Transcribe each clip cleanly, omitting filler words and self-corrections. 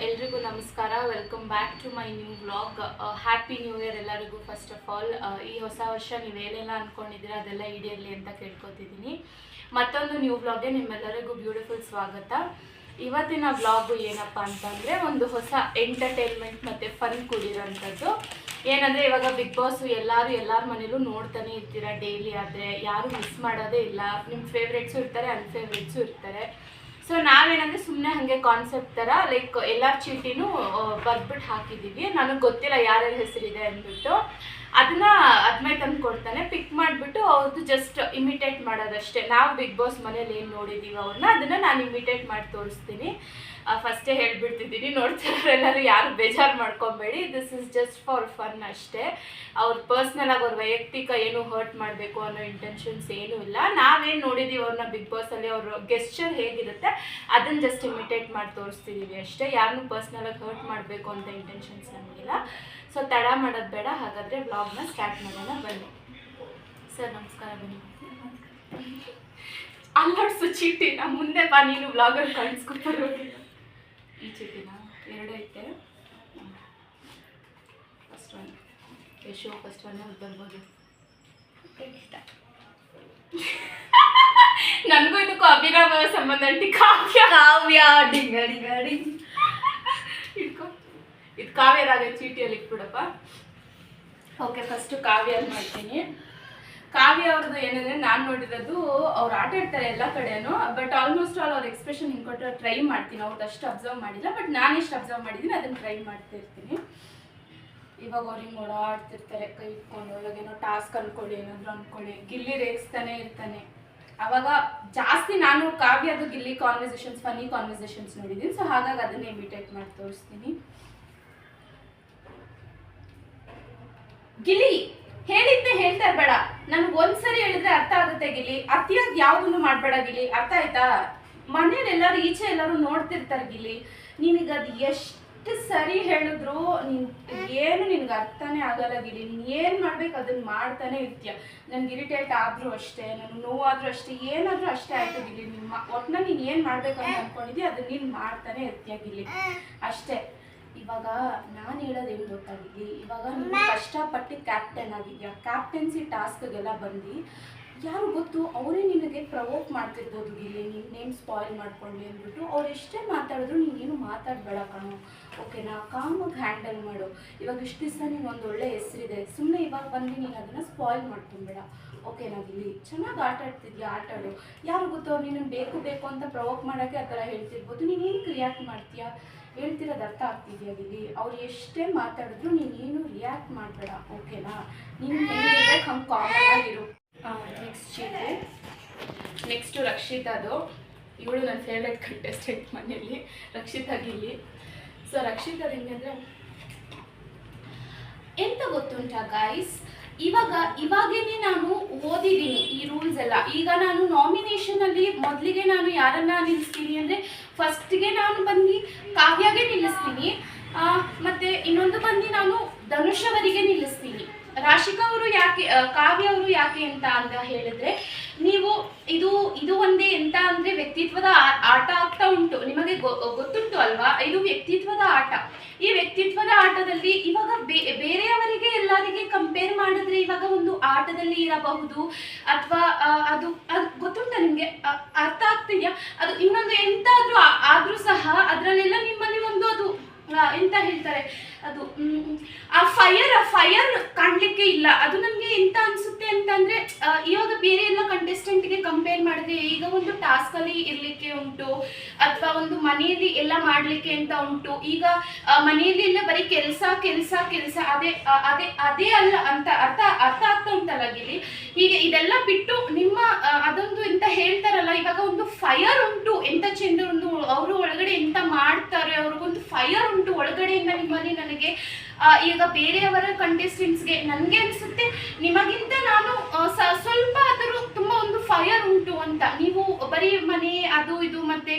ಎಲ್ರಿಗೂ ನಮಸ್ಕಾರ. Welcome back to my new vlog. Happy new year ಎಲ್ಲರಿಗೂ. ಫಸ್ಟ್ ಆಫ್ ಆಲ್ ಈ ಹೊಸ ವರ್ಷ ನೀವೇನೆಲ್ಲ ಅಂದ್ಕೊಂಡಿದ್ದೀರಾ ಅದೆಲ್ಲ ಈಡೇರಲಿ ಅಂತ ಕೇಳ್ಕೊತಿದ್ದೀನಿ. ಮತ್ತೊಂದು ನ್ಯೂ ವ್ಲಾಗ್ಗೆ ನಿಮ್ಮೆಲ್ಲರಿಗೂ ಬ್ಯೂಟಿಫುಲ್ ಸ್ವಾಗತ. ಇವತ್ತಿನ ವ್ಲಾಗು ಏನಪ್ಪ ಅಂತಂದರೆ ಒಂದು ಹೊಸ ಎಂಟರ್ಟೈನ್ಮೆಂಟ್ ಮತ್ತು ಫನ್ ಕೂಡಿರೋಂಥದ್ದು. ಏನಂದರೆ ಇವಾಗ ಬಿಗ್ ಬಾಸು ಎಲ್ಲರ ಮನೇಲೂ ನೋಡ್ತಾನೆ ಇರ್ತೀರ ಡೈಲಿ. ಆದರೆ ಯಾರು ಮಿಸ್ ಮಾಡೋದೇ ಇಲ್ಲ. ನಿಮ್ಮ ಫೇವ್ರೇಟ್ಸು ಇರ್ತಾರೆ, ಅನ್ಫೇವ್ರೇಟ್ಸು ಇರ್ತಾರೆ. ಸೊ ನಾವೇನಂದರೆ ಸುಮ್ಮನೆ ಹಾಗೆ ಕಾನ್ಸೆಪ್ಟ್ ಥರ ಲೈಕ್ ಎಲ್ಲರ ಚೀಟಿನೂ ಬರ್ಬಿಟ್ಟು ಹಾಕಿದ್ದೀವಿ. ನನಗೆ ಗೊತ್ತಿಲ್ಲ ಯಾರ್ಯಾರ ಹೆಸರಿದೆ ಅಂದ್ಬಿಟ್ಟು ಅದನ್ನ ಅದ್ಮೈ ತಂದು ಕೊಡ್ತಾನೆ. ಪಿಕ್ ಮಾಡಿಬಿಟ್ಟು ಅವ್ರದ್ದು ಜಸ್ಟ್ ಇಮಿಟೇಟ್ ಮಾಡೋದಷ್ಟೇ. ನಾವು ಬಿಗ್ ಬಾಸ್ ಮನೇಲಿ ಏನು ನೋಡಿದ್ದೀವಿ ಅವ್ರನ್ನ ಅದನ್ನು ನಾನು ಇಮಿಟೇಟ್ ಮಾಡಿ ತೋರಿಸ್ತೀನಿ. ಫಸ್ಟೇ ಹೇಳ್ಬಿಡ್ತಿದ್ದೀನಿ, ನೋಡ್ತಿರೋರೆಲ್ಲರೂ ಯಾರು ಬೇಜಾರು ಮಾಡ್ಕೊಬೇಡಿ. This is just for fun ಅಷ್ಟೇ. ಅವ್ರ ಪರ್ಸ್ನಲಾಗಿ ಅವ್ರ ವೈಯಕ್ತಿಕ ಏನು ಹರ್ಟ್ ಮಾಡಬೇಕು ಅನ್ನೋ ಇಂಟೆನ್ಷನ್ಸ್ ಏನೂ ಇಲ್ಲ. ನಾವೇನು ನೋಡಿದ್ದೀವಿ ಅವ್ರನ್ನ ಬಿಗ್ ಬಾಸಲ್ಲಿ ಅವ್ರ ಗೆಸ್ಚರ್ ಹೇಗಿರುತ್ತೆ ಅದನ್ನು ಜಸ್ಟ್ ಇಮಿಟೇಟ್ ಮಾಡಿ ತೋರಿಸ್ತಿದ್ದೀವಿ ಅಷ್ಟೇ. ಯಾರನ್ನೂ ಪರ್ಸ್ನಲಾಗಿ ಹರ್ಟ್ ಮಾಡಬೇಕು ಅಂತ ಇಂಟೆನ್ಷನ್ಸ್ ನಮಗಿಲ್ಲ. ಸೊ ತಡ ಮಾಡೋದು ಬೇಡ. ಹಾಗಾದರೆ ವ್ಲಾಗ್ನ ಸ್ಟಾರ್ಟ್ ಮಾಡೋಣ ಬನ್ನಿ. ಸರ್ ನಮಸ್ಕಾರ. ಬನ್ನಿ. ಅಲ್ಲಾಡ್ಸು ಚೀಟಿನ ಮುಂದೆ ಬಾ, ನೀನು ವ್ಲಾಗಲ್ಲಿ ಕಾಣಿಸ್ಕೊಬರೋ. ಈ ಚೀಟಿನ ಎರಡೈತೆ. ಫಸ್ಟ್ ಒನ್ ಯಶೋ, ಫಸ್ಟ್ ಒನ್ ಬರ್ಬೋದು. ನನಗೂ ಇದಕ್ಕೂ ಅಭಿನವ ಸಂಬಂಧ ಅಂಟಿ. ಕಾವ್ಯ ಡಿಂಗಡಿ ಗಾಡಿ ಇಟ್ಕೊ. ಇದು ಕಾವ್ಯದಾಗ ಚೀಟಿಯಲ್ಲಿ ಇಟ್ಬಿಡಪ್ಪ. ಓಕೆ, ಫಸ್ಟು ಕಾವ್ಯಲ್ಲಿ ಮಾಡ್ತೀನಿ. ಕಾವ್ಯ ಅವ್ರದ್ದು ಏನಂದರೆ ನಾನು ನೋಡಿರೋದು ಅವ್ರು ಆಟ ಆಡ್ತಾರೆ ಎಲ್ಲ ಕಡೆನೂ. ಬಟ್ ಆಲ್ಮೋಸ್ಟ್ ಆಲ್ ಅವ್ರ ಎಕ್ಸ್ಪ್ರೆಷನ್ ಹಿಂಗೆ ಕೊಟ್ಟರೆ ಟ್ರೈ ಮಾಡ್ತೀನಿ. ಅವ್ರದ್ದು ಅಷ್ಟು ಅಬ್ಸರ್ವ್ ಮಾಡಿಲ್ಲ, ಬಟ್ ನಾನು ಎಷ್ಟು ಅಬ್ಸರ್ವ್ ಮಾಡಿದ್ದೀನಿ ಅದನ್ನು ಟ್ರೈ ಮಾಡ್ತಾ ಇರ್ತೀನಿ. ಇವಾಗ ಅವ್ರು ಹಿಂಗೆ ಓಡಾಡ್ತಿರ್ತಾರೆ ಕೈ ಇಟ್ಕೊಂಡು. ಇವಾಗೇನೋ ಟಾಸ್ಕ್ ಅಂದ್ಕೊಳ್ಳಿ, ಏನಾದರೂ ಅಂದ್ಕೊಳ್ಳಿ, ಗಿಲ್ಲಿ ರೇಗಿಸ್ತಾನೆ ಇರ್ತಾನೆ. ಆವಾಗ ಜಾಸ್ತಿ ನಾನು ಕಾವ್ಯದು ಗಿಲ್ಲಿ ಕಾನ್ವರ್ಸೇಷನ್ಸ್, ಫನ್ನಿ ಕಾನ್ವರ್ಸೇಷನ್ಸ್ ನೋಡಿದ್ದೀನಿ. ಸೊ ಹಾಗಾಗಿ ಅದನ್ನೇ ಇಮಿಟೇಟ್ ಮಾಡಿ ತೋರಿಸ್ತೀನಿ. ಗಿಲ್ಲಿ ಹೇಳಿದ್ದೆ ಹೇಳ್ತಾ ಇರ್ಬೇಡ. ನನ್ಗೆ ಒಂದ್ಸರಿ ಹೇಳಿದ್ರೆ ಅರ್ಥ ಆಗುತ್ತೆ ಗಿಲ್ಲಿ. ಅತಿಯಾಗಿ ಯಾವುದನ್ನು ಮಾಡಬೇಡ ಗಿಲ್ಲಿ, ಅರ್ಥ ಆಯ್ತಾ? ಮನೇಲಿ ಎಲ್ಲರೂ ಈಚೆ ಎಲ್ಲರೂ ನೋಡ್ತಿರ್ತಾರೆ ಗಿಲ್ಲಿ. ನಿನಗದು ಎಷ್ಟು ಸರಿ ಹೇಳಿದ್ರು ಏನು ನಿನ್ಗೆ ಅರ್ಥನೇ ಆಗಲ್ಲ ಗಿಲ್ಲಿ. ನೀನು ಏನು ಮಾಡ್ಬೇಕು ಅದನ್ನ ಮಾಡ್ತಾನೆ ಇರ್ತೀಯ. ನನ್ಗೆ ಇರಿಟೇಟ್ ಆದರೂ ಅಷ್ಟೇ, ನನಗೆ ನೋವಾದರೂ ಅಷ್ಟೇ, ಏನಾದರೂ ಅಷ್ಟೇ ಆಯ್ತು ಗಿಲ್ಲಿ. ಒಟ್ಟಿನಲ್ಲಿ ನೀನು ಏನು ಮಾಡ್ಬೇಕು ಅಂತ ಅಂದ್ಕೊಂಡಿದ್ದೀಯ ಅದನ್ನ ನೀನು ಮಾಡ್ತಾನೆ ಇರ್ತೀಯ ಗಿಲ್ಲಿ, ಅಷ್ಟೇ. ಇವಾಗ ನಾನು ಹೇಳೋದೇನು ಗೊತ್ತಾಗಿದ್ದಿ, ಇವಾಗ ನೀನು ಕಷ್ಟಪಟ್ಟು ಕ್ಯಾಪ್ಟನ್ ಆಗಿದ್ಯಾ. ಕ್ಯಾಪ್ಟನ್ಸಿ ಟಾಸ್ಕ್ಗೆಲ್ಲ ಬಂದು ಯಾರು ಗೊತ್ತು ಅವರೇ ನಿನಗೆ ಪ್ರವೋಕ್ ಮಾಡ್ತಿರ್ಬೋದು ಗಿಲ್ಲಿ, ನೀನು ನೇಮ್ ಸ್ಪಾಯ್ಲ್ ಮಾಡ್ಕೊಂಡ್ಲಿ ಅಂದ್ಬಿಟ್ಟು. ಅವ್ರು ಎಷ್ಟೇ ಮಾತಾಡಿದ್ರು ನೀನೇನು ಮಾತಾಡಬೇಡ ಕಣೋ, ಓಕೆನಾ? ಕಾಮಾಗಿ ಹ್ಯಾಂಡಲ್ ಮಾಡು. ಇವಾಗ ಇಷ್ಟು ದಿವಸ ನೀನು ಒಂದು ಒಳ್ಳೆ ಹೆಸರಿದೆ, ಸುಮ್ಮನೆ ಇವಾಗ ಬಂದು ನೀನು ಅದನ್ನು ಸ್ಪಾಯ್ಲ್ ಮಾಡ್ಕೊಂಬೇಡ, ಓಕೆನಾ ಗಿಲ್ಲಿ? ಚೆನ್ನಾಗಿ ಆಟ ಆಡ್ತಿದ್ಯಾ, ಆಟ ಆಡು. ಯಾರು ಗೊತ್ತು ಅವ್ರು ನೀನು ಬೇಕು ಅಂತ ಪ್ರವೋಕ್ ಮಾಡೋಕ್ಕೆ ಆ ಥರ ಹೇಳ್ತಿರ್ಬೋದು. ನೀನೇನಕ್ಕೆ ರಿಯಾಕ್ಟ್ ಮಾಡ್ತೀಯಾ? ಹೇಳ್ತಿರೋದು ಅರ್ಥ ಆಗ್ತಿದ್ಯಾ ಗಿಲ್ಲಿ? ಅವ್ರು ಎಷ್ಟೇ ಮಾತಾಡಿದ್ರು ನೀನೇನು ರಿಯಾಕ್ಟ್ ಮಾಡಬೇಡ, ಓಕೆನಾ? ನೀನು ಹೆಂಗಿರ್ಬೇಕು ಹಂಗೆ ಕಾಮನ್ ಆಗಿರು. ನೆಕ್ಸ್ಟ್ ಚೀಟಿ. ನೆಕ್ಸ್ಟು ರಕ್ಷಿತಾದು. ಇವಳು ನನ್ನ ಫೇವ್ರೆಟ್ ಕಂಟೆಸ್ಟೆಂಟ್ ಮನೆಯಲ್ಲಿ, ರಕ್ಷಿತಾ ಗಿಲ್ಲಿ. ಸೊ ರಕ್ಷಿತಾದ ಹೆಂಗಂದರೆ ಎಂತ ಗೊತ್ತುಂಟಾ ಗೈಸ್, ಇವಾಗೇನೆ ನಾನು ಓದಿದ್ದೀನಿ ಈ ರೂಲ್ಸ್ ಎಲ್ಲ. ಈಗ ನಾನು ನಾಮಿನೇಷನಲ್ಲಿ ಮೊದಲಿಗೆ ನಾನು ಯಾರನ್ನ ನಿಲ್ಲಿಸ್ತೀನಿ ಅಂದರೆ ಫಸ್ಟ್ಗೆ ನಾನು ಬಂದು ಕಾವ್ಯಗೆ ನಿಲ್ಲಿಸ್ತೀನಿ, ಮತ್ತು ಇನ್ನೊಂದು ಬಂದು ನಾನು ಧನುಷ್ ಅವರಿಗೆ ನಿಲ್ಲಿಸ್ತೀನಿ. ರಾಶಿಕಾ ಅವರು ಯಾಕೆ, ಕಾವ್ಯ ಅವರು ಯಾಕೆ ಅಂತ ಹೇಳಿದ್ರೆ, ನೀವು ಇದು ಒಂದೇ ಎಂತ ಅಂದರೆ ವ್ಯಕ್ತಿತ್ವದ ಆಟ ಆಗ್ತಾ ಉಂಟು. ನಿಮಗೆ ಗೊತ್ತುಂಟು ಅಲ್ವಾ, ಇದು ವ್ಯಕ್ತಿತ್ವದ ಆಟ. ಈ ವ್ಯಕ್ತಿತ್ವದ ಆಟದಲ್ಲಿ ಇವಾಗ ಬೇರೆಯವರಿಗೆ ಎಲ್ಲರಿಗೆ ಕಂಪೇರ್ ಮಾಡಿದ್ರೆ ಇವಾಗ ಒಂದು ಆಟದಲ್ಲಿ ಇರಬಹುದು, ಅಥವಾ ಅದು ಗೊತ್ತುಂಟ ನಿಮಗೆ, ಅರ್ಥ ಆಗ್ತಿದ್ಯಾ? ಅದು ಇನ್ನೊಂದು ಎಂತಾದ್ರೂ ಆದ್ರೂ ಸಹ ಅದರಲ್ಲೆಲ್ಲ ನಿಮ್ಮಲ್ಲಿ ಒಂದು ಅದು ಎಂತ ಹೇಳ್ತಾರೆ, ಅದು ಆ ಫೈರ್ ಕಾಣಲಿಕ್ಕೆ ಇಲ್ಲ. ಅದು ನನಗೆ ಎಂತ ಅನಿಸುತ್ತೆ ಅಂತಂದರೆ, ಇವಾಗ ಬೇರೆ ಎಲ್ಲ ಕಂಟೆಸ್ಟೆಂಟ್ಗೆ ಕಂಪೇರ್ ಮಾಡಿದ್ರೆ ಈಗ ಒಂದು ಟಾಸ್ಕಲ್ಲಿ ಇರಲಿಕ್ಕೆ ಉಂಟು, ಅಥವಾ ಒಂದು ಮನೆಯಲ್ಲಿ ಎಲ್ಲ ಮಾಡಲಿಕ್ಕೆ ಅಂತ ಉಂಟು. ಈಗ ಮನೆಯಲ್ಲಿ ಎಲ್ಲ ಬರೀ ಕೆಲಸ ಅದೇ ಅಲ್ಲ ಅಂತ ಅರ್ಥ ಆಗ್ತಾ ಉಂಟಲ್ಲ ಗಿಲ್ಲಿ. ಹೀಗೆ ಇದೆಲ್ಲ ಬಿಟ್ಟು ನಿಮ್ಮ ಅದೊಂದು ಎಂತ ಹೇಳ್ತಾರಲ್ಲ, ಇವಾಗ ಒಂದು ಫೈರ್ ಉಂಟು. ಎಂತ ಚೆಂದ ಒಂದು ಅವರು ಒಳಗಡೆ ಎಂತ ಮಾಡ್ತಾರೆ, ಅವ್ರಿಗೊಂದು ಫೈರ್ ಉಂಟು ಒಳಗಡೆಯಿಂದ ನಿಮ್ಮಲ್ಲಿ. ನನಗೆ ಈಗ ಬೇರೆಯವರ ಕಂಟೆಸ್ಟೆಂಟ್ಸ್ಗೆ ನನಗೆ ಅನಿಸುತ್ತೆ ನಿಮಗಿಂತ ನಾನು ಸ್ವಲ್ಪ ಆದರೂ ತುಂಬ ಒಂದು ಫೈರ್ ಉಂಟು ಅಂತ. ನೀವು ಬರೀ ಮನೆ ಅದು ಇದು ಮತ್ತೆ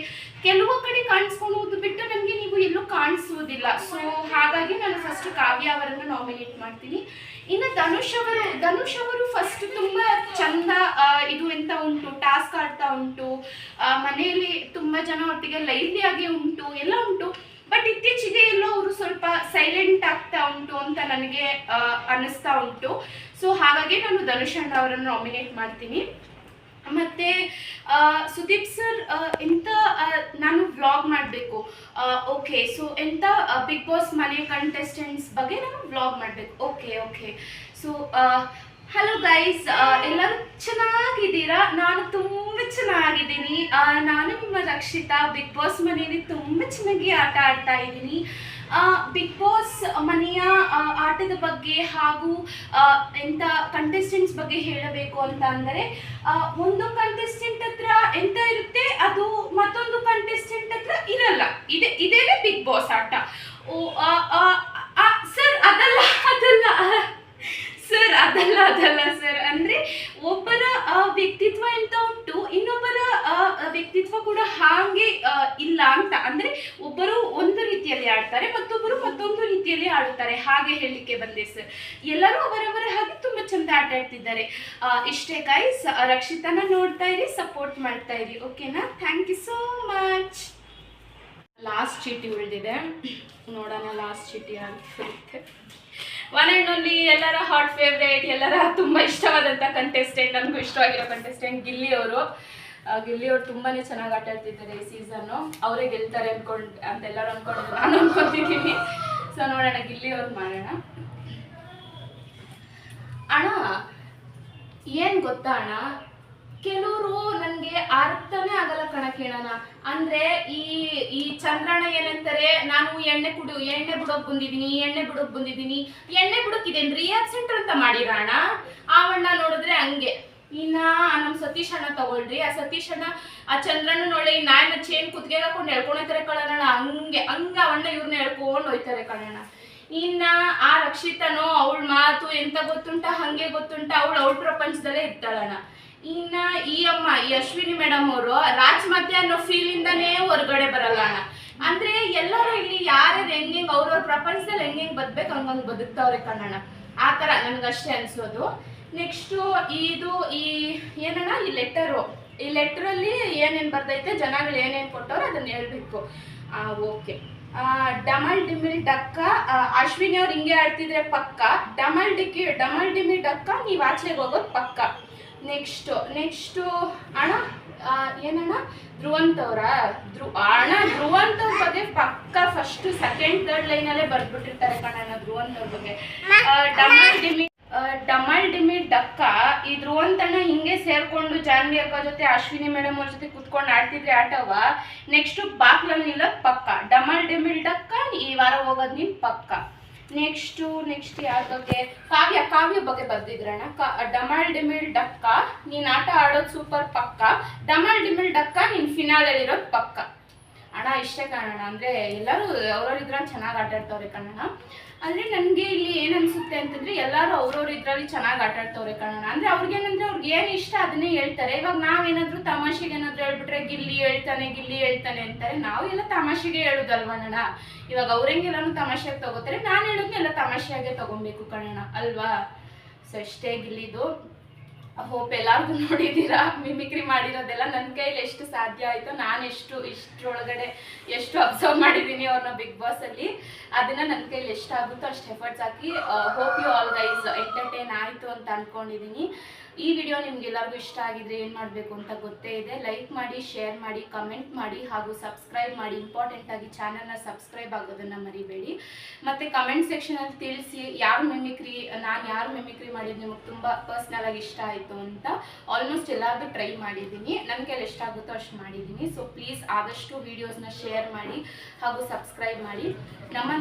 ಕೆಲವು ಕಡೆ ಕಾಣಿಸ್ಕೊಳ್ಳುವುದು ಬಿಟ್ಟು ನನಗೆ ನೀವು ಎಲ್ಲೂ ಕಾಣಿಸುವುದಿಲ್ಲ. ಸೊ ಹಾಗಾಗಿ ನಾನು ಫಸ್ಟ್ ಕಾವ್ಯ ಅವರನ್ನು ನಾಮಿನೇಟ್ ಮಾಡ್ತೀನಿ. ಇನ್ನು ಧನುಷ್ ಅವರು ಫಸ್ಟ್ ತುಂಬ ಚಂದ ಇದು ಎಂತ ಉಂಟು, ಟಾಸ್ಕ್ ಆಡ್ತಾ ಉಂಟು, ಮನೆಯಲ್ಲಿ ತುಂಬ ಜನ ಒಟ್ಟಿಗೆ ಲೈವ್ಲಿ ಆಗಿ ಉಂಟು, ಎಲ್ಲ ಉಂಟು. ಬಟ್ ಇತ್ತೀಚೆಗೆ ಉಂಟು ಅಂತ ನನಗೆ ಅನ್ನಿಸ್ತಾ ಉಂಟು. ಸೊ ಹಾಗಾಗಿ ನಾನು ಧನುಷ್ ಅಣ್ಣ ಅವರನ್ನು ನಾಮಿನೇಟ್ ಮಾಡ್ತೀನಿ. ಮತ್ತು ಸುದೀಪ್ ಸರ್ ಎಂಥ ನಾನು ವ್ಲಾಗ್ ಮಾಡಬೇಕು, ಓಕೆ. ಸೊ ಎಂಥ ಬಿಗ್ ಬಾಸ್ ಮನೆ ಕಂಟೆಸ್ಟೆಂಟ್ಸ್ ಬಗ್ಗೆ ನಾನು ವ್ಲಾಗ್ ಮಾಡಬೇಕು, ಓಕೆ. ಸೊ ಹಲೋ ಗೈಸ್, ಎಲ್ಲರೂ ಚೆನ್ನಾಗಿದ್ದೀರಾ? ನಾನು ತುಂಬ ಚೆನ್ನಾಗಿದ್ದೀನಿ. ನಾನು ನಿಮ್ಮ ರಕ್ಷಿತಾ. ಬಿಗ್ ಬಾಸ್ ಮನೆಯಲ್ಲಿ ತುಂಬ ಚೆನ್ನಾಗಿ ಆಟ ಆಡ್ತಾ ಇದ್ದೀನಿ. ಬಿಗ್ ಬಾಸ್ ಮನೆಯ ಆಟದ ಬಗ್ಗೆ ಹಾಗೂ ಎಂಥ ಕಂಟೆಸ್ಟೆಂಟ್ಸ್ ಬಗ್ಗೆ ಹೇಳಬೇಕು ಅಂತ ಅಂದರೆ, ಒಂದು ಕಂಟೆಸ್ಟೆಂಟ್ ಹತ್ರ ಎಂತ ಇರುತ್ತೆ ಅದು ಮತ್ತೊಂದು ಕಂಟೆಸ್ಟೆಂಟ್ ಹತ್ರ ಇರಲ್ಲ. ಇದೇನೆ ಬಿಗ್ ಬಾಸ್ ಆಟ. ಸರ್ ಅದಲ್ಲ ಸರ್, ಅಂದ್ರೆ ಒಬ್ಬರ ವ್ಯಕ್ತಿತ್ವ ಎಂತ ಉಂಟು, ಇನ್ನೊಬ್ಬರ ವ್ಯಕ್ತಿತ್ವ ಕೂಡ ಹಾಗೆ ಇಲ್ಲ ಅಂತ. ಅಂದ್ರೆ ಒಬ್ಬರು ಒಂದು ರೀತಿಯಲ್ಲಿ ಆಡ್ತಾರೆ, ಮತ್ತೊಬ್ಬರು ಮತ್ತೊಂದು ರೀತಿಯಲ್ಲಿ ಆಡುತ್ತಾರೆ, ಹಾಗೆ ಹೇಳಲಿಕ್ಕೆ ಬಂದೆ ಸರ್. ಎಲ್ಲರೂ ಅವರವರ ಹಾಗೆ ತುಂಬಾ ಚಂದ ಆಟ ಆಡ್ತಿದ್ದಾರೆ. ಇಷ್ಟೇ ಗೈಸ್, ರಕ್ಷಿತಾನ ನೋಡ್ತಾ ಇರಿ, ಸಪೋರ್ಟ್ ಮಾಡ್ತಾ ಇರಿ, ಓಕೆನಾ? Thank you so much. Last ಚೀಟಿ ಉಳಿದಿದೆ, ನೋಡೋಣ ಲಾಸ್ಟ್ ಚೀಟಿ ಆಗಿರುತ್ತೆ. ಒನ್ ಆ್ಯಂಡ್ ಓನ್ಲಿ ಎಲ್ಲರ ಹಾಟ್ ಫೇವ್ರೇಟ್, ಎಲ್ಲರ ತುಂಬ ಇಷ್ಟವಾದಂಥ ಕಂಟೆಸ್ಟೆಂಟ್, ನನಗೂ ಇಷ್ಟವಾಗಿರೋ ಕಂಟೆಸ್ಟೆಂಟ್ ಗಿಲ್ಲಿ ಅವರು ತುಂಬಾ ಚೆನ್ನಾಗಿ ಆಟ ಆಡ್ತಿದ್ದಾರೆ ಈ ಸೀಸನ್ನು. ಅವರೇ ಗೆಲ್ತಾರೆ ಅಂತೆಲ್ಲರೂ ಅಂದ್ಕೊಂಡಿದ್ರು, ನಾನು ಅಂದ್ಕೊತಿದ್ದೀನಿ. ಸೊ ನೋಡೋಣ, ಗಿಲ್ಲಿ ಅವ್ರು ಮಾಡೋಣ. ಅಣ್ಣ ಏನು ಗೊತ್ತಾ ಅಣ್ಣ, ಕೆಲವರು ನನಗೆ ಅರ್ಥನೇ ಆಗಲ್ಲ ಕಣಕೇಳೋಣ. ಅಂದರೆ ಈ ಚಂದ್ರಣ್ಣ ಏನಂತಾರೆ, ನಾನು ಎಣ್ಣೆ ಬಿಡೋಕೆ ಬಂದಿದ್ದೀನಿ, ಎಣ್ಣೆ ಬಿಡೋಕಿದೇನ್ರಿ ಆಬ್ಸೆಂಟ್ ಅಂತ ಮಾಡಿರೋಣ. ಆವಣ್ಣ ನೋಡಿದ್ರೆ ಹಂಗೆ. ಇನ್ನ ನಮ್ಮ ಸತೀಶ್ ಅಣ್ಣ ತಗೊಳ್ರಿ, ಆ ಸತೀಶ್ ಅಣ್ಣ ಆ ಚಂದ್ರಣ್ಣ ನೋಡ್ರಿ, ಈ ನಾಯಿನ ಚೇನ್ ಕುತ್ತಿಗೆ ಹಾಕೊಂಡು ಎಳ್ಕೊಂಡೋಯ್ತಾರೆ ಕಳೋಣ, ಹಂಗೆ ಅವಣ್ಣ ಇವ್ರನ್ನ ಎಳ್ಕೊಂಡು ಹೋಯ್ತಾರೆ ಕಳೋಣ. ಇನ್ನ ಆ ರಕ್ಷಿತನೋ ಅವಳ ಮಾತು ಎಂತ ಗೊತ್ತುಂಟ, ಹಂಗೆ ಗೊತ್ತುಂಟ, ಅವಳ ಪ್ರಪಂಚದಲ್ಲೇ ಇರ್ತಾಳಣ್ಣ. ಇನ್ನ ಈ ಅಶ್ವಿನಿ ಮೇಡಮ್ ಅವರು ರಾಜಮಾತೆ ಅನ್ನೋ ಫೀಲ್ ಇಂದಾನೇ ಹೊರಗಡೆ ಬರಲ್ಲ ಅಣ್ಣ. ಅಂದ್ರೆ ಎಲ್ಲರೂ ಇಲ್ಲಿ ಯಾರ್ಯಾರು ಹೆಂಗೆ ಅವ್ರವ್ರ ಪ್ರಪಂಚದಲ್ಲಿ ಹೆಂಗೆ ಬದ್ಬೇಕು ಹಂಗಂಗೆ ಬದುಕ್ತಾವ್ರೆ ಕಣ್ಣಣ್ಣ. ಆ ಥರ ನನಗಷ್ಟೇ ಅನ್ಸೋದು. ನೆಕ್ಸ್ಟು ಏನಣ್ಣ ಈ ಲೆಟರಲ್ಲಿ ಏನೇನು ಬರ್ತೈತೆ, ಜನಗಳು ಏನೇನು ಕೊಟ್ಟವ್ರು ಅದನ್ನ ಹೇಳ್ಬೇಕು. ಓಕೆ. ಡಮಲ್ ಡಿಮಿಲ್ ಡಕ್ಕ, ಅಶ್ವಿನಿ ಅವ್ರು ಹಿಂಗೆ ಆಡ್ತಿದ್ರೆ ಪಕ್ಕ. ಡಮಲ್ ಡಿಮಿಲ್ ಡಕ್ಕ, ನೀವು ಆಚೆಗೆ ಹೋಗೋದು ಪಕ್ಕ. ನೆಕ್ಸ್ಟು ಅಣ್ಣ ಏನಣ್ಣ, ಧ್ರುವಂತ್ ಅವ್ರ ಬಗ್ಗೆ ಪಕ್ಕ ಫಸ್ಟ್ ಸೆಕೆಂಡ್ ಥರ್ಡ್ ಲೈನಲ್ಲೇ ಬರ್ಬಿಟ್ಟಿರ್ತಾರೆ ಕಣಣ್ಣ ಧ್ರುವಂತ್ ಅವ್ರ ಬಗ್ಗೆ. ಡಮಲ್ ಡಿಮಿ ಡಕ್ಕ, ಈ ಧ್ರುವಂತಣ್ಣ ಹಿಂಗೆ ಸೇರ್ಕೊಂಡು ಜಾನ್ವಿ ಅಕ್ಕ ಜೊತೆ ಅಶ್ವಿನಿ ಮೇಡಮ್ ಅವ್ರ ಜೊತೆ ಕುತ್ಕೊಂಡು ಆಡ್ತಿದ್ರೆ ಆಟವ. ನೆಕ್ಸ್ಟು ಬಾಕ್ಲಲ್ಲಿ ನಿಲ್ಲೋದು ಪಕ್ಕ. ಡಮಲ್ ಡಿಮಿಲ್ ಡಕ್ಕ, ಈ ವಾರ ಹೋಗೋದು ನೀನು ಪಕ್ಕ. ನೆಕ್ಸ್ಟ್ ಯಾರ ಬಗ್ಗೆ, ಕಾವ್ಯ ಬಗ್ಗೆ ಬರ್ದಿದ್ರಣ್ಣ. ಡಮಲ್ ಡಿಮಿಲ್ ಡಕ್ಕ, ನೀನು ಆಟ ಆಡೋದು ಸೂಪರ್ ಪಕ್ಕ. ಡಮಲ್ ಡಿಮಿಲ್ ಡಕ್ಕ, ನೀನು ಫಿನಾಲಲ್ಲಿರೋದು ಪಕ್ಕ. ಅಣ್ಣ ಇಷ್ಟೇ ಕಾಣೋಣ. ಅಂದರೆ ಎಲ್ಲರೂ ಅವ್ರವ್ರ ಇದ್ರಲ್ಲಿ ಚೆನ್ನಾಗಿ ಆಟ ಆಡ್ತವ್ರೆ ಕಣ್ಣಣ್ಣ. ಅಂದರೆ ನನಗೆ ಇಲ್ಲಿ ಏನು ಅನಿಸುತ್ತೆ ಅಂತಂದರೆ, ಎಲ್ಲರೂ ಅವ್ರವ್ರ ಇದರಲ್ಲಿ ಚೆನ್ನಾಗಿ ಆಟ ಆಡ್ತವ್ರೆ ಕಣ್ಣಣ್ಣ. ಅಂದರೆ ಅವ್ರಿಗೆ ಏನು ಇಷ್ಟ ಅದನ್ನೇ ಹೇಳ್ತಾರೆ. ಇವಾಗ ನಾವೇನಾದರೂ ತಮಾಷೆಗೆ ಏನಾದರೂ ಹೇಳ್ಬಿಟ್ರೆ ಗಿಲ್ಲಿ ಹೇಳ್ತಾನೆ ಅಂತಾರೆ. ನಾವು ಎಲ್ಲ ತಮಾಷೆಗೆ ಹೇಳೋದಲ್ವಣ್ಣ. ಇವಾಗ ಅವ್ರಂಗೆಲ್ಲನೂ ತಮಾಷೆಯಾಗಿ ತಗೋತಾರೆ, ನಾನು ಹೇಳೋದನ್ನೆಲ್ಲ ತಮಾಷೆಯಾಗೆ ತಗೊಬೇಕು ಕಣ್ಣಣ್ಣ, ಅಲ್ವಾ? ಸೊ ಅಷ್ಟೇ ಗಿಲ್ಲಿದು. ಹೋಪ್ ಎಲ್ಲರಿಗೂ ನೋಡಿದ್ದೀರಾ, ಮಿಮಿಕ್ರಿ ಮಾಡಿರೋದೆಲ್ಲ. ನನ್ನ ಕೈಲಿ ಎಷ್ಟು ಸಾಧ್ಯ ಆಯಿತು, ನಾನು ಇಷ್ಟರೊಳಗಡೆ ಎಷ್ಟು ಅಬ್ಸರ್ವ್ ಮಾಡಿದ್ದೀನಿ ಅವ್ರನ್ನ ಬಿಗ್ ಬಾಸಲ್ಲಿ, ಅದನ್ನು ನನ್ನ ಕೈಲಿ ಎಷ್ಟಾಗುತ್ತೋ ಅಷ್ಟು ಎಫರ್ಟ್ಸ್ ಹಾಕಿ hope you all guys entertain ಆಯಿತು ಅಂತ ಅಂದ್ಕೊಂಡಿದ್ದೀನಿ. ಈ ವಿಡಿಯೋ ನಿಮ್ಗೆಲ್ಲರಿಗೂ ಇಷ್ಟ ಆಗಿದ್ರೆ ಏನು ಮಾಡಬೇಕು ಅಂತ ಗೊತ್ತೇ ಇದೆ. ಲೈಕ್ ಮಾಡಿ, ಶೇರ್ ಮಾಡಿ, ಕಮೆಂಟ್ ಮಾಡಿ ಹಾಗೂ ಸಬ್ಸ್ಕ್ರೈಬ್ ಮಾಡಿ. ಇಂಪಾರ್ಟೆಂಟಾಗಿ ಚಾನಲ್ನ ಸಬ್ಸ್ಕ್ರೈಬ್ ಆಗೋದನ್ನು ಮರಿಬೇಡಿ. ಮತ್ತು ಕಮೆಂಟ್ ಸೆಕ್ಷನಲ್ಲಿ ತಿಳಿಸಿ ನಾನು ಯಾರು ಮಿಮಿಕ್ರಿ ಮಾಡಿದ್ದು ನಿಮಗೆ ತುಂಬ ಪರ್ಸ್ನಲಾಗಿ ಇಷ್ಟ ಆಯಿತು ಅಂತ. ಆಲ್ಮೋಸ್ಟ್ ಎಲ್ಲರಿಗೂ ಟ್ರೈ ಮಾಡಿದ್ದೀನಿ, ನನ್ನ ಕೈಲಿ ಎಷ್ಟಾಗುತ್ತೋ ಅಷ್ಟು ಮಾಡಿದ್ದೀನಿ. ಸೊ ಪ್ಲೀಸ್ ಆದಷ್ಟು ವೀಡಿಯೋಸ್ನ ಶೇರ್ ಮಾಡಿ ಹಾಗೂ ಸಬ್ಸ್ಕ್ರೈಬ್ ಮಾಡಿ.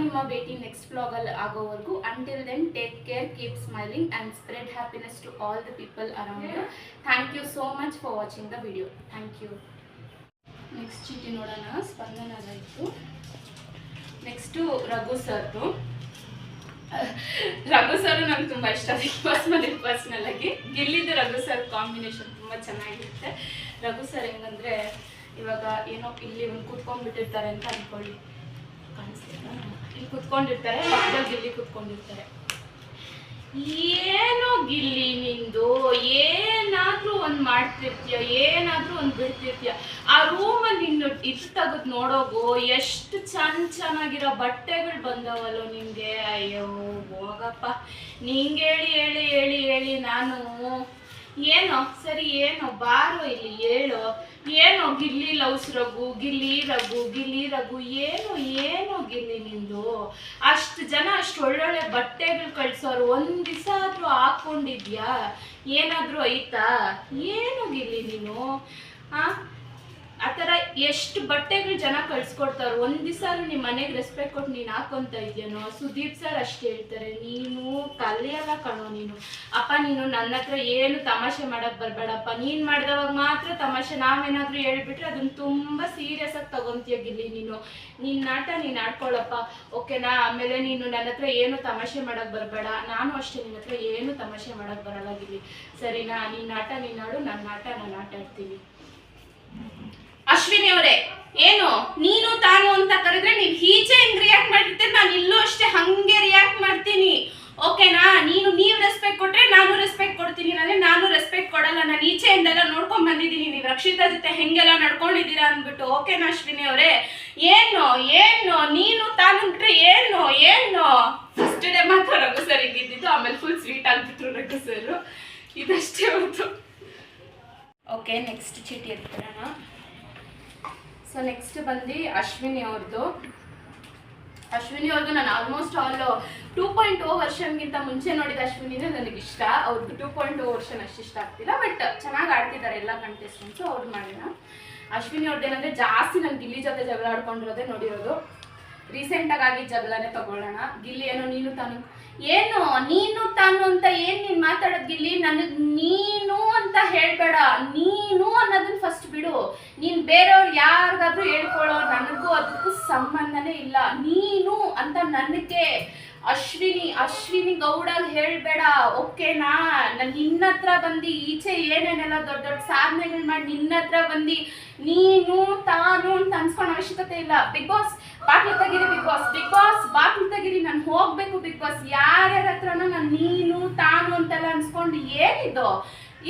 ನಿಮ್ಮ ಭೇಟಿ ನೆಕ್ಸ್ಟ್ ವ್ಲಾಗಲ್ಲಿ ಆಗೋವರೆಗೂ. Until then take care, keep smiling and spread happiness to all the people around you. Thank you so much for watching the video. Thank you. Next ಚೀಟಿ ನೋಡೋಣ. ಸ್ಪಂದನದಾಯಿತು. ನೆಕ್ಸ್ಟು ರಘು ಸರ್ದು. ರಘು ಸರ್ ನಂಗೆ ತುಂಬ ಇಷ್ಟ ಪರ್ಸ್ನಲ್ ಆಗಿ. ಗಿಲ್ಲಿದ್ದು ರಘು ಸರ್ ಕಾಂಬಿನೇಷನ್ ತುಂಬ ಚೆನ್ನಾಗಿರುತ್ತೆ. Raghu sir ಹೆಂಗಂದರೆ, ಇವಾಗ ಏನೋ ಇಲ್ಲಿ ಒಂದು ಕೂತ್ಕೊಂಡ್ಬಿಟ್ಟಿರ್ತಾರೆ ಅಂತ ಅಂದ್ಕೊಳ್ಳಿ, ಕಾಣಿಸ್ತಿಲ್ಲ, ಇಲ್ಲಿ ಕೂತ್ಕೊಂಡಿರ್ತಾರೆ, ಪಕ್ಕದಲ್ಲಿ ಗಿಲ್ಲಿ ಕೂತ್ಕೊಂಡಿರ್ತಾರೆ. ಏನೋ ಗಿಲ್ಲಿ ನಿಂದು ಏನಾದರೂ ಒಂದು ಮಾಡ್ತಿರ್ತೀಯ, ಏನಾದರೂ ಒಂದು ಬಿಡ್ತಿರ್ತೀಯ, ಆ ರೂಮಲ್ಲಿ ಇನ್ನು ಇದು ತೆಗೆದು ನೋಡೋಗು, ಎಷ್ಟು ಚೆನ್ನಾಗಿರೋ ಬಟ್ಟೆಗಳು ಬಂದವಲ್ಲೋ ನಿಂಗೆ. ಅಯ್ಯೋ ಹೋಗಪ್ಪ, ನಿಂಗೆ ಹೇಳಿ ಹೇಳಿ ಹೇಳಿ ಹೇಳಿ ನಾನು ಏನೋ ಸರಿ, ಏನೋ ಬಾರೋ ಇಲ್ಲಿ ಹೇಳು, ಏನೋ ಗಿಲ್ಲಿ ಲವ್ಸ್ ರಘು, ಗಿಲ್ಲಿ ರಘು, ಗಿಲ್ಲಿ ರಘು, ಏನೋ ಗಿಲ್ಲಿ ನಿಂದು. ಅಷ್ಟು ಜನ ಅಷ್ಟು ಒಳ್ಳೊಳ್ಳೆ ಬಟ್ಟೆಗಳು ಕಳ್ಸೋರು, ಒಂದ್ ದಿವಸ ಆದ್ರೂ ಹಾಕೊಂಡಿದ್ಯಾ? ಏನಾದ್ರೂ ಐತಾ? ಏನು ಗಿಲ್ಲಿ ನೀನು ಆ ಥರ ಎಷ್ಟು ಬಟ್ಟೆಗಳು ಜನ ಕಳ್ಸ್ಕೊಡ್ತಾರೆ, ಒಂದ್ ದಿವಸ ನಿಮ್ಮ ಮನೆಗೆ ರೆಸ್ಪೆಕ್ಟ್ ಕೊಟ್ಟು ನೀನು ಹಾಕೊಂತ ಇದೆಯೇನೋ? ಸುದೀಪ್ ಸರ್ ಅಷ್ಟೇ ಹೇಳ್ತಾರೆ, ನೀನು ಕಲಿಯಲ್ಲ ಕಣೋ ನೀನು. ಅಪ್ಪ ನೀನು ನನ್ನ ಹತ್ರ ಏನು ತಮಾಷೆ ಮಾಡಕ್ ಬರ್ಬೇಡಪ್ಪ, ನೀನ್ ಮಾಡಿದವಾಗ ಮಾತ್ರ ತಮಾಷೆ, ನಾವೇನಾದ್ರೂ ಹೇಳ್ಬಿಟ್ರೆ ಅದನ್ನ ತುಂಬಾ ಸೀರಿಯಸ್ ಆಗಿ ತಗೊಂತೀಯ ಗಿಲ್ಲಿ ನೀನು. ನಿನ್ನ ಆಟ ನೀನು ಆಡ್ಕೊಳ್ಳಪ್ಪ, ಓಕೆನಾ? ಆಮೇಲೆ ನೀನು ನನ್ನ ಹತ್ರ ಏನು ತಮಾಷೆ ಮಾಡಕ್ ಬರಬೇಡ, ನಾನು ಅಷ್ಟೇ ನಿನ್ನ ಹತ್ರ ಏನು ತಮಾಷೆ ಮಾಡಕ್ ಬರಲ್ಲ ಗಿಲ್ಲಿ, ಸರಿನಾ? ನಿನ್ನ ಆಟ ನೀನಾಡು, ನನ್ನ ಆಟ ನಾನು ಆಟ ಆಡ್ತೀನಿ. ಅಶ್ವಿನಿ ಅವರೇ, ಏನು ನೀನು ತಾನು ಅಂತ ಕರೆದ್ರೆ ನೀವು ಈಚೆ ಹೆಂಗ್ ರಿಯಾಕ್ಟ್ ಮಾಡಿರ್ತೀರಿ, ನಾನು ಇಲ್ಲೂ ಅಷ್ಟೇ ಹಂಗೆ ರಿಯಾಕ್ಟ್ ಮಾಡ್ತೀನಿ, ಓಕೆನಾ? ನೀವು ರೆಸ್ಪೆಕ್ಟ್ ಕೊಟ್ರೆ ನಾನು ರೆಸ್ಪೆಕ್ಟ್ ಕೊಡ್ತೀನಿ, ನಾನು ರೆಸ್ಪೆಕ್ಟ್ ಕೊಡಲ್ಲ. ನಾನು ಈಚೆಯಿಂದೆಲ್ಲ ನೋಡ್ಕೊಂಡ್ ಬಂದಿದ್ದೀನಿ ನೀವು ರಕ್ಷಿತಾ ಜೊತೆ ಹೆಂಗೆಲ್ಲ ನಡ್ಕೊಂಡಿದ್ದೀರಾ ಅಂದ್ಬಿಟ್ಟು, ಓಕೆನಾ ಅಶ್ವಿನಿ ಅವರೇ? ಏನು ನೀನು ತಾನು ಬಿಟ್ರೆ ಏನು ಫಸ್ಟ್ ಡೇ ಮಾತ್ರ ರಘು ಸರ್ ಹಿಂಗಿದ್ದು, ಆಮೇಲೆ ಫುಲ್ ಸ್ವೀಟ್ ಆಗ್ಬಿಟ್ರು ರಘು ಸರ್. ಇದಷ್ಟೇ ಹೊತ್ತು. ಓಕೆ, ನೆಕ್ಸ್ಟ್ ಚೀಟಿ ಎತ್ಕೊಳ್ಳೋಣ. ಸೊ ನೆಕ್ಸ್ಟ್ ಬಂದು ಅಶ್ವಿನಿ ಅವ್ರದ್ದು ನಾನು ಆಲ್ಮೋಸ್ಟ್ ಆಲ್ 2.0 ವರ್ಷನ್ಗಿಂತ ಮುಂಚೆ ನೋಡಿದ ಅಶ್ವಿನಿನೇ ನನಗೆ ಇಷ್ಟ. ಅವ್ರದ್ದು 2.0 ವರ್ಷನ್ ಅಷ್ಟು ಇಷ್ಟ ಆಗ್ತಿಲ್ಲ, ಬಟ್ ಚೆನ್ನಾಗಿ ಆಡ್ತಿದ್ದಾರೆ ಎಲ್ಲ ಕಂಟೆಸ್ಟೆಂಟ್ಸು. ಅವ್ರು ಮಾಡೋಣ. ಅಶ್ವಿನಿ ಅವ್ರದ್ದೇನಂದ್ರೆ ಜಾಸ್ತಿ ನಾನು ಗಿಲ್ಲಿ ಜೊತೆ ಜಗಳ ಆಡ್ಕೊಂಡಿರೋದೇ ನೋಡಿರೋದು. ರೀಸೆಂಟಾಗಿ ಆಗಿದ್ದ ಜಗಳನೇ ತಗೊಳ್ಳೋಣ. ಗಿಲ್ಲಿ ಏನೋ ನೀನು ತಾನು ಅಂತ ನೀನು ಮಾತಾಡೋದು ಗಿಲ್ಲಿ, ನನಗೆ ನೀನು ಅಂತ ಹೇಳ್ಬೇಡ, ನೀನು ಅನ್ನೋದನ್ನ ಫಸ್ಟ್ ಬಿಡು. ನೀನು ಬೇರೆಯವ್ರು ಯಾರಿಗಾದ್ರೂ ಹೇಳ್ಕೊಳ್ಳೋ, ನನಗೂ ಅದಕ್ಕೂ ಸಂಬಂಧನೇ ಇಲ್ಲ. ನೀನು ಅಂತ ನನಗೆ ಅಶ್ವಿನಿ ಗೌಡ ಹೇಳ್ಬೇಡ, ಓಕೆನಾ? ನಿನ್ನ ಹತ್ರ ಬಂದು ಈಚೆ ಏನೇನೆಲ್ಲ ದೊಡ್ಡ ದೊಡ್ಡ ಸಾಧನೆಗಳು ಮಾಡಿ ನಿನ್ನ ಹತ್ರ ಬಂದು ನೀನು ತಾನು ಅಂತ ಅನ್ಸ್ಕೊಳೋ ಅವಶ್ಯಕತೆ ಇಲ್ಲ. ಬಿಗ್ ಬಾಸ್ ಬಾಕ್ಲು ತೆಗೀರಿ, ಬಿಗ್ ಬಾಸ್ ಬಾಕ್ಲು ತೆಗೀರಿ, ನಾನು ಹೋಗ್ಬೇಕು ಬಿಗ್ ಬಾಸ್. ಯಾರ್ಯಾರ ಹತ್ರನೂ ನಾನು ನೀನು ತಾನು ಅಂತೆಲ್ಲ ಅನ್ಸ್ಕೊಂಡು ಏನಿದು?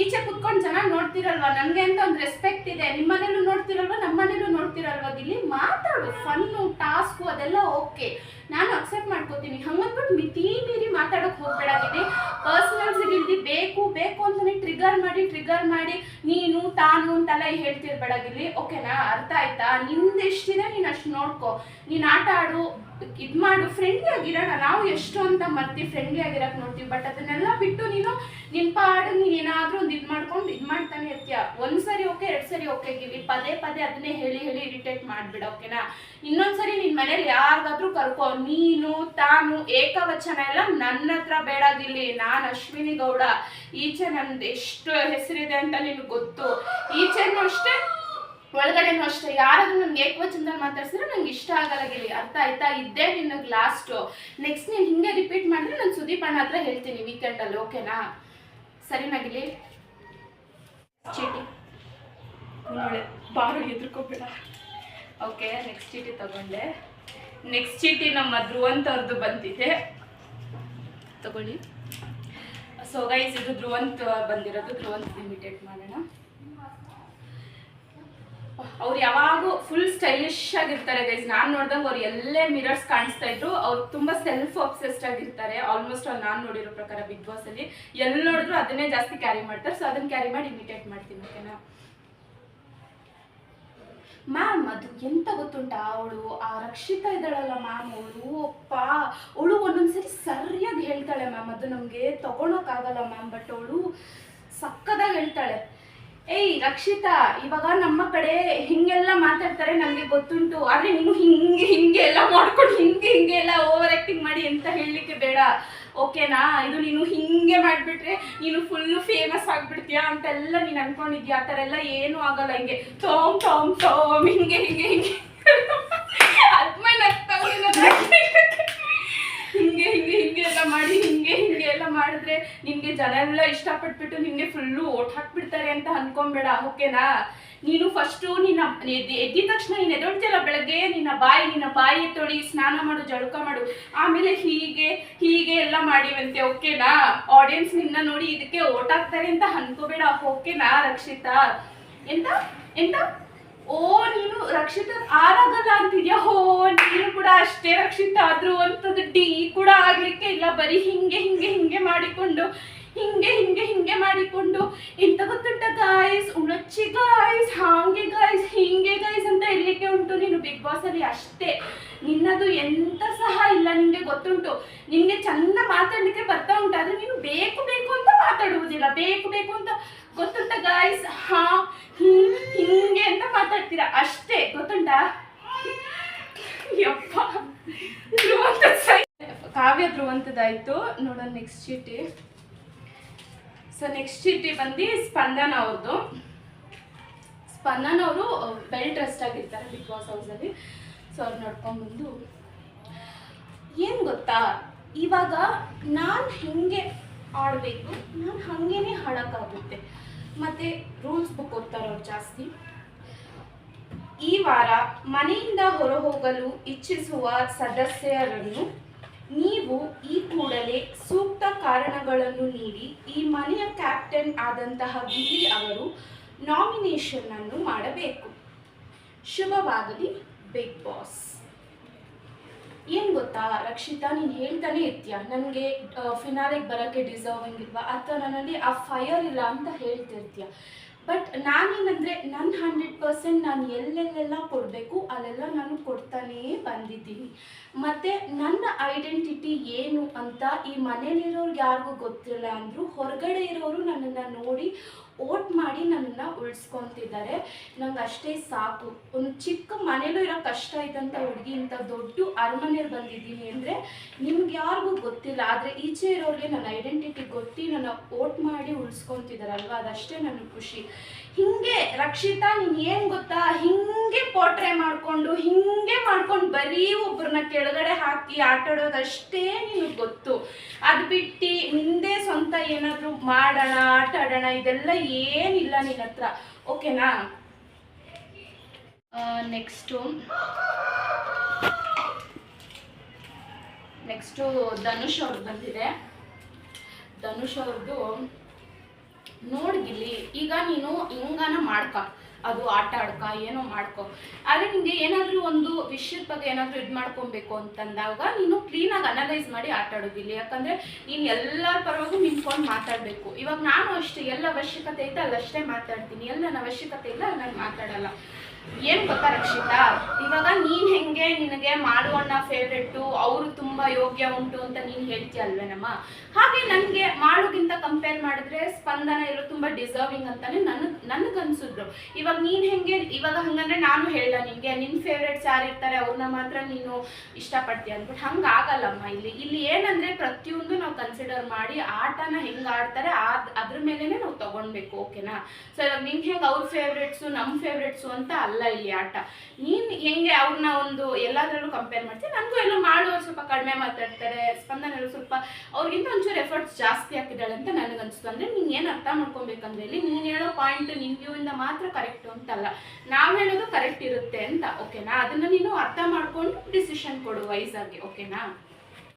ಈಚೆ ಕುತ್ಕೊಂಡು ಚೆನ್ನಾಗಿ ನೋಡ್ತಿರಲ್ವಾ? ನನಗೆ ಅಂತ ಒಂದು ರೆಸ್ಪೆಕ್ಟ್ ಇದೆ. ನಿಮ್ಮ ಮನೇಲೂ ನೋಡ್ತಿರಲ್ವಾ, ನಮ್ಮ ಮನೇಲೂ ನೋಡ್ತಿರಲ್ವಾ? ಇಲ್ಲಿ ಮಾತಾಡು, ಫನ್ನು ಟಾಸ್ಕು ಅದೆಲ್ಲ ಓಕೆ, ನಾನು ಅಕ್ಸೆಪ್ಟ್ ಮಾಡ್ಕೋತೀನಿ. ಹಂಗಂದ್ಬಿಟ್ಟು ಮೀರಿ ಮಾತಾಡೋಕೆ ಹೋಗ್ಬೇಡಾಗಿದೆ. ಪರ್ಸನಲ್ಸ್ಗಿಲ್ದಿ ಬೇಕು ಅಂತಾನೆ ಟ್ರಿಗರ್ ಮಾಡಿ ನೀನು ತಾನು ಅಂತೆಲ್ಲ ಹೇಳ್ತಿರ್ಬೇಡಾಗಿರ್ಲಿ, ಓಕೆನಾ? ಅರ್ಥ ಆಯ್ತಾ? ನಿಂದೆಷ್ಟಿದೆ ನೀನು ಅಷ್ಟು ನೋಡ್ಕೊ, ನೀನು ಆಟ ಆಡು, ಇದು ಮಾಡು, ಫ್ರೆಂಡ್ಲಿ ಆಗಿರೋಣ. ನಾವು ಎಷ್ಟು ಅಂತ ಮರ್ತೀವಿ, ಫ್ರೆಂಡ್ಲಿ ಆಗಿರೋಕೆ ನೋಡ್ತೀವಿ, ಬಟ್ ಅದನ್ನೆಲ್ಲ ಬಿಟ್ಟು ನೀನು ನಿನ್ನ ಪಾಡು ನೀನು ಏನಾದರೂ ಒಂದು ಇದು ಮಾಡ್ತಾನೆ ಇರ್ತೀಯ. ಒಂದ್ಸರಿ ಓಕೆ, 2 ಸರಿ ಓಕೆ ಗಿಲ್ಲಿ, ಪದೇ ಅದನ್ನೇ ಹೇಳಿ ಇರಿಟೇಟ್ ಮಾಡ್ಬಿಡ, ಓಕೆನಾ? ಇನ್ನೊಂದ್ಸರಿ ನಿನ್ನ ಮನೇಲಿ ಯಾರಿಗಾದ್ರೂ ಕರ್ಕೊ, ನೀನು ತಾನು ಏಕವಚನ ಎಲ್ಲ ನನ್ನ ಹತ್ರ ಬೇಡ ಗಿಲ್ಲಿ. ನಾನು ಅಶ್ವಿನಿ ಗೌಡ, ಈಚೆ ನಂದು ಎಷ್ಟು ಹೆಸರಿದೆ ಅಂತ ನಿನಗೆ ಗೊತ್ತು. ಈಚೆನೂ ಅಷ್ಟೇ, ಒಳಗಡೆನೂ ಅಷ್ಟೇ. ಯಾರಾದ್ರೂ ನನ್ಗೆ ಏಕವಚನದಲ್ಲಿ ಮಾತಾಡ್ಸಿದ್ರೆ ನಂಗೆ ಇಷ್ಟ ಆಗಲ್ಲ ಗಿಲ್ಲಿ, ಅರ್ಥ ಆಯ್ತಾ? ಇದ್ದೇ ನಿನಗೆ ಲಾಸ್ಟು. ನೆಕ್ಸ್ಟ್ ನೀನು ಹಿಂಗೆ ರಿಪೀಟ್ ಮಾಡಿದ್ರೆ ನಾನು ಸುದೀಪ್ ಅಣ್ಣ ಹತ್ರ ಹೇಳ್ತೀನಿ ವೀಕೆಂಡಲ್ಲಿ, ಓಕೆನಾ? ಸರಿನಾ ಗಿಲ್ಲಿ? ಚೀಟಿ ಬಾರು ಎದುರ್ಕೋಬೇಡ. ಓಕೆ, ನೆಕ್ಸ್ಟ್ ಚೀಟಿ ತಗೊಂಡೆ. ನೆಕ್ಸ್ಟ್ ಚೀಟಿ ನಮ್ಮ ಧ್ರುವಂತ್ ಅವ್ರದ್ದು ಬಂದಿದೆ, ತಗೊಳ್ಳಿ. ಸೊ ಗೈಸ್, ಇದು ಧ್ರುವಂತ್ ಬಂದಿರೋದು. ಧ್ರುವಂತ್ ಇಮಿಟೇಟ್ ಮಾಡೋಣ. ಅವ್ರು ಯಾವಾಗೂ ಫುಲ್ ಸ್ಟೈಲಿಶ್ ಆಗಿರ್ತಾರೆ ಗೈಸ್. ನಾನು ನೋಡಿದಂಗೆ ಅವ್ರು ಎಲ್ಲೇ ಮಿರರ್ಸ್ ಕಾಣಿಸ್ತಾ ಇದ್ರು. ಅವ್ರು ತುಂಬಾ ಸೆಲ್ಫ್ ಅಬ್ಸೆಸ್ಡ್ ಆಗಿರ್ತಾರೆ. ಆಲ್ಮೋಸ್ಟ್ ಅಲ್ಲಿ ನಾನು ನೋಡಿರೋ ಪ್ರಕಾರ ಬಿಗ್ ಬಾಸ್ ಅಲ್ಲಿ ಎಲ್ಲಿ ನೋಡಿದ್ರು ಅದನ್ನೇ ಜಾಸ್ತಿ ಕ್ಯಾರಿ ಮಾಡ್ತಾರೆ. ಸೊ ಅದನ್ನ ಕ್ಯಾರಿ ಮಾಡಿ ಇಮಿಟೇಟ್ ಮಾಡ್ತೀನಿ, ಓಕೆನಾ? ಮ್ಯಾಮ್, ಅದು ಎಂತ ಗೊತ್ತುಂಟಾ, ಅವಳು ಆ ರಕ್ಷಿತಾ ಇದ್ದಾಳಲ್ಲ ಮ್ಯಾಮ್, ಅವಳು ಒಂದೊಂದ್ಸರಿ ಸರಿಯಾಗಿ ಹೇಳ್ತಾಳೆ ಮ್ಯಾಮ್. ಅದು ನಮಗೆ ತಗೊಳಕ್ಕಾಗಲ್ಲ ಮ್ಯಾಮ್, ಬಟ್ ಅವಳು ಸಕ್ಕದಾಗಿ ಹೇಳ್ತಾಳೆ. ಏಯ್ ರಕ್ಷಿತಾ, ಇವಾಗ ನಮ್ಮ ಕಡೆ ಹಿಂಗೆಲ್ಲ ಮಾತಾಡ್ತಾರೆ ನನಗೆ ಗೊತ್ತುಂಟು, ಆದ್ರೆ ನೀನು ಹಿಂಗೆ ಎಲ್ಲ ಮಾಡ್ಕೊಂಡು ಹಿಂಗೆ ಎಲ್ಲ ಓವರ್ ಆಕ್ಟಿಂಗ್ ಮಾಡಿ ಅಂತ ಹೇಳಲಿಕ್ಕೆ ಬೇಡ, ಓಕೆನಾ? ಇದು ನೀನು ಹಿಂಗೆ ಮಾಡಿಬಿಟ್ರೆ ನೀನು ಫುಲ್ಲು ಫೇಮಸ್ ಆಗ್ಬಿಡ್ತೀಯ ಅಂತೆಲ್ಲ ನೀನು ಅನ್ಕೊಂಡಿದ್ಯಾ. ಆ ಥರ ಎಲ್ಲ ಏನೂ ಆಗಲ್ಲ. ಹಿಂಗೆ ತೋಮ್ ಹಿಂಗೆ ಹಿಂಗೆ ಎಲ್ಲ ಮಾಡಿ ಹಿಂಗೆ ಎಲ್ಲ ಮಾಡಿದ್ರೆ ನಿನ್ಗೆ ಜನ ಎಲ್ಲ ಇಷ್ಟಪಟ್ಬಿಟ್ಟು ನಿನ್ಗೆ ಫುಲ್ಲು ಓಟ್ ಹಾಕ್ಬಿಡ್ತಾರೆ ಅಂತ ಅನ್ಕೊಂಬೇಡ, ಓಕೆನಾ? ನೀನು ಫಸ್ಟು ಎದ್ದಿದ ತಕ್ಷಣ ನೀನು ಎದೊಳ್ತಿಯಲ್ಲ ಬೆಳಗ್ಗೆ, ನಿನ್ನ ಬಾಯಿ ತೊಳಿ, ಸ್ನಾನ ಮಾಡು, ಜಳಕ ಮಾಡು, ಆಮೇಲೆ ಹೀಗೆ ಎಲ್ಲ ಮಾಡಿವಂತೆ, ಓಕೆನಾ? ಆಡಿಯನ್ಸ್ ನಿನ್ನ ನೋಡಿ ಇದಕ್ಕೆ ಓಟ್ ಹಾಕ್ತಾರೆ ಅಂತ ಅನ್ಕೋಬೇಡ, ಓಕೆನಾ ರಕ್ಷಿತಾ? ಎಂತ ಓ ನೀನು ರಕ್ಷಿತಾ ಆರಾಗಲ್ಲ ಅಂತಿದ್ಯಾ? ಹೋ ನೀನು ಕೂಡ ಅಷ್ಟೇ ರಕ್ಷಿತಾ ಆದ್ರೂ ಅಂತದ್ದು ಡಿ ಕೂಡ ಆಗ್ಲಿಕ್ಕೆ ಇಲ್ಲ. ಬರೀ ಹಿಂಗೆ ಹಿಂಗೆ ಹಿಂಗೆ ಮಾಡಿಕೊಂಡು ಹಿಂಗೆ ಮಾಡಿಕೊಂಡು ಎಂತ ಗೊತ್ತುಂಟ ಗಾಯ್ಸ್, ಉಣಚ್ಚಿ ಗಾಯ್ಸ್, ಹಾಂಗೆ ಗಾಯ್ಸ್, ಹಿಂಗೆ ಗಾಯ್ಸ್ ಅಂತ ಇರ್ಲಿಕ್ಕೆ ಉಂಟು ನೀನು ಬಿಗ್ ಬಾಸ್ ಅಲ್ಲಿ ಅಷ್ಟೇ. ನಿನ್ನದು ಎಂತ ಸಹ ಇಲ್ಲ. ನಿನ್ಗೆ ಗೊತ್ತುಂಟು, ನಿನ್ಗೆ ಚಂದ ಮಾತಾಡ್ಲಿಕ್ಕೆ ಬರ್ತಾ ಉಂಟು, ಆದ್ರೆ ನೀನು ಬೇಕು ಬೇಕು ಅಂತ ಮಾತಾಡುವುದಿಲ್ಲ. ಬೇಕು ಬೇಕು ಅಂತ ಗೊತ್ತುಂಟ ಗಾಯ್ಸ್, ಹಾ ಹಿಂಗೆ ಅಂತ ಮಾತಾಡ್ತೀರಾ ಅಷ್ಟೇ, ಗೊತ್ತುಂಟಾ? ಯಪ್ಪ ಧ್ರುವಂತ ಕಾವ್ಯ ಧ್ರುವಂತದಾಯ್ತು. ನೋಡೋಣ ನೆಕ್ಸ್ಟ್ ಚೀಟಿ. ಸೊ ನೆಕ್ಸ್ಟ್ ಚೀಟಿ ಬಂದು ಸ್ಪಂದನ ಅವ್ರದ್ದು. ಸ್ಪಂದನ ಅವರು ಬೆಲ್ ಟ್ರಸ್ಟ್ ಆಗಿರ್ತಾರೆ ಬಿಗ್ ಬಾಸ್ ಹೌಸಲ್ಲಿ. ಸೊ ಅವ್ರು ನೋಡ್ಕೊಂಡ್ಬಂದು ಏನು ಗೊತ್ತಾ, ಇವಾಗ ನಾನು ಹಿಂಗೆ ಆಡಬೇಕು, ನಾನು ಹಾಗೇನೆ ಹಾಡೋಕ್ಕಾಗುತ್ತೆ. ಮತ್ತು ರೂಲ್ಸ್ ಬುಕ್ ಓದ್ತಾರೆ ಅವ್ರು ಜಾಸ್ತಿ. ಈ ವಾರ ಮನೆಯಿಂದ ಹೊರಹೋಗಲು ಇಚ್ಛಿಸುವ ಸದಸ್ಯರನ್ನು ನೀವು ಈ ಕೂಡಲೇ ಸೂಕ್ತ ಕಾರಣಗಳನ್ನು ನೀಡಿ ಈ ಮನೆಯ ಕ್ಯಾಪ್ಟನ್ ಆದಂತಹ ಗಿಲ್ಲಿ ಅವರು ನಾಮಿನೇಷನ್ ಅನ್ನು ಮಾಡಬೇಕು. ಶುಭವಾಗಲಿ ಬಿಗ್ ಬಾಸ್. ಏನು ಗೊತ್ತಾ ರಕ್ಷಿತಾ, ನೀನು ಹೇಳ್ತಾನೆ ಇರ್ತೀಯ ನನಗೆ ಫಿನಾಲೆಗೆ ಬರೋಕ್ಕೆ ಡಿಸರ್ವಿಂಗ್ ಇಲ್ವಾ ಅಥವಾ ನನ್ನಲ್ಲಿ ಆ ಫೈರ್ ಇಲ್ಲ ಅಂತ ಹೇಳ್ತಿರ್ತೀಯ. ಬಟ್ ನಾನೇನಂದರೆ ನನ್ನ 100% ನಾನು ಎಲ್ಲೆಲ್ಲೆಲ್ಲ ಕೊಡಬೇಕು ಅಲ್ಲೆಲ್ಲ ನಾನು ಕೊಡ್ತಾನೇ ಬಂದಿದ್ದೀನಿ. ಮತ್ತು ನನ್ನ ಐಡೆಂಟಿಟಿ ಏನು ಅಂತ ಈ ಮನೇಲಿರೋರ್ಗೆ ಯಾರಿಗೂ ಗೊತ್ತಿಲ್ಲ ಅಂದರೂ ಹೊರಗಡೆ ಇರೋರು ನನ್ನನ್ನು ನೋಡಿ ಓಟ್ ಮಾಡಿ ನನ್ನನ್ನು ಉಳಿಸ್ಕೊತಿದ್ದಾರೆ. ನಂಗೆ ಅಷ್ಟೇ ಸಾಕು. ಒಂದು ಚಿಕ್ಕ ಮನೇಲೂ ಇರೋ ಕಷ್ಟ ಇದ್ದಂಥ ಹುಡುಗಿ ಇಂಥ ದೊಡ್ಡ ಅರಮನೆಯಲ್ಲಿ ಬಂದಿದ್ದೀನಿ ಅಂದರೆ ನಿಮ್ಗೆ ಯಾರಿಗೂ ಗೊತ್ತಿಲ್ಲ, ಆದರೆ ಈಚೆ ಇರೋರಿಗೆ ನನ್ನ ಐಡೆಂಟಿಟಿ ಗೊತ್ತಿ ನನ್ನ ಓಟ್ ಮಾಡಿ ಉಳಿಸ್ಕೊತಿದ್ದಾರಲ್ವ, ಅದಷ್ಟೇ ನನಗೆ ಖುಷಿ. ಹಿಂಗೆ ರಕ್ಷಿತಾ ನೀನು ಏನು ಗೊತ್ತಾ, ಹಿಂಗೆ ಪೋಟ್ರೆ ಮಾಡಿಕೊಂಡು ಬರೀ ಒಬ್ಬರನ್ನ ಕೆಳಗಡೆ ಹಾಕಿ ಆಟಾಡೋದಷ್ಟೇ ನಿನಗೆ ಗೊತ್ತು. ಅದು ಬಿಟ್ಟು ನಿಂದೇ ಸ್ವಂತ ಏನಾದರೂ ಮಾಡೋಣ ಆಟ ಆಡೋಣ ಇದೆಲ್ಲ ಏನಿಲ್ಲ ನಿನ್ನ ಹತ್ರ, ಓಕೆನಾ? ನೆಕ್ಸ್ಟು ಧನುಷ್ ಅವ್ರದ್ದು ಬಂದಿದೆ. ಧನುಷ್ ಅವ್ರದ್ದು ನೋಡ್ಗಿಲ್ಲಿ, ಈಗ ನೀನು ಹಿಂಗಾನ ಮಾಡ್ಕ, ಅದು ಆಟ ಆಡ್ಕ ಏನೋ ಮಾಡ್ಕೊ, ಆದರೆ ನಿಮಗೆ ಏನಾದರೂ ಒಂದು ವಿಷಯದ ಬಗ್ಗೆ ಏನಾದರೂ ಇದು ಮಾಡ್ಕೊಬೇಕು ಅಂತಂದಾಗ ನೀನು ಕ್ಲೀನಾಗಿ ಅನಲೈಸ್ ಮಾಡಿ ಆಟ ಆಡೋದಿಲ್ಲ. ಯಾಕಂದರೆ ನೀನು ಎಲ್ಲರ ಪರವಾಗೂ ನಿಂತ್ಕೊಂಡು ಮಾತಾಡಬೇಕು. ಇವಾಗ ನಾನು ಅಷ್ಟೇ, ಎಲ್ಲ ಅವಶ್ಯಕತೆ ಐತೆ ಅಲ್ಲಷ್ಟೇ ಮಾತಾಡ್ತೀನಿ, ಎಲ್ಲ ನನ್ನ ಅವಶ್ಯಕತೆ ಇಲ್ಲ ಅಲ್ಲಿ ನಾನು ಮಾತಾಡಲ್ಲ. ಏನು ಗೊತ್ತಾ ರಕ್ಷಿತಾ, ಇವಾಗ ನೀನು ಹೆಂಗೆ ನಿನಗೆ ಮಾಡುವಣ್ಣ ಫೇವ್ರೆಟ್ಟು, ಅವರು ತುಂಬ ಯೋಗ್ಯ ಉಂಟು ಅಂತ ನೀನು ಹೇಳ್ತೀಯಲ್ವೇನಮ್ಮ, ಹಾಗೆ ನನಗೆ ಮಾಡುಗಿಂತ ಕಂಪೇರ್ ಮಾಡಿದ್ರೆ ಸ್ಪಂದನ ಇರೋ ತುಂಬ ಡಿಸರ್ವಿಂಗ್ ಅಂತಾನೆ ನನಗನ್ಸಿದ್ರು. ಇವಾಗ ನೀನು ಹೆಂಗೆ ಇವಾಗ ಹಂಗಂದ್ರೆ ನಾನು ಹೇಳ ನಿನಗೆ ನಿನ್ನ ಫೇವ್ರೆಟ್ಸ್ ಯಾರಿರ್ತಾರೆ ಅವ್ರನ್ನ ಮಾತ್ರ ನೀನು ಇಷ್ಟಪಡ್ತೀಯ ಅಂದ್ಬಿಟ್ಟು, ಹಂಗೆ ಆಗಲ್ಲಮ್ಮ. ಇಲ್ಲಿ ಏನಂದರೆ ಪ್ರತಿಯೊಂದು ನಾವು ಕನ್ಸಿಡರ್ ಮಾಡಿ ಆಟನ ಹೆಂಗೆ ಆಡ್ತಾರೆ ಅದ್ರ ಮೇಲೇ ನಾವು ತೊಗೊಳ್ಬೇಕು, ಓಕೆನಾ? ಸೊ ಇವಾಗ ನಿನ್ಗೆ ಹೆಂಗೆ ಅವ್ರ ಫೇವ್ರೆಟ್ಸು ನಮ್ಮ ಫೇವ್ರೆಟ್ಸು ಅಂತ ಅಲ್ಲ ಇಲ್ಲಿ ಆಟ. ನೀನು ಹೆಂಗೆ ಅವ್ರನ್ನ ಒಂದು ಎಲ್ಲದರಲ್ಲೂ ಕಂಪೇರ್ ಮಾಡ್ತೀವಿ, ನನಗೂ ಎಲ್ಲ ಮಾಡೋರು ಸ್ವಲ್ಪ ಕಡಿಮೆ ಮಾತಾಡ್ತಾರೆ, ಸ್ಪಂದನೆಲ್ಲ ಸ್ವಲ್ಪ ಅವ್ರಿಗಿಂತ ಒಂಚೂರು ಎಫರ್ಟ್ಸ್ ಜಾಸ್ತಿ ಹಾಕಿದ್ದಾಳೆ ಅಂತ ನನಗನ್ನಿಸ್ತು. ಅಂದರೆ ನೀನು ಏನು ಅರ್ಥ ಮಾಡ್ಕೊಬೇಕಂದ್ರೆ ಇಲ್ಲಿ ನೀನು ಹೇಳೋ ಪಾಯಿಂಟ್ ನಿನ್ನ ವ್ಯೂವಿಂದ ಮಾತ್ರ ಕರೆಕ್ಟು ಅಂತಲ್ಲ, ನಾವು ಹೇಳೋದು ಕರೆಕ್ಟ್ ಇರುತ್ತೆ ಅಂತ, ಓಕೆನಾ? ಅದನ್ನು ನೀನು ಅರ್ಥ ಮಾಡ್ಕೊಂಡು ಡಿಸಿಷನ್ ಕೊಡು ವೈಸಾಗಿ, ಓಕೆನಾ?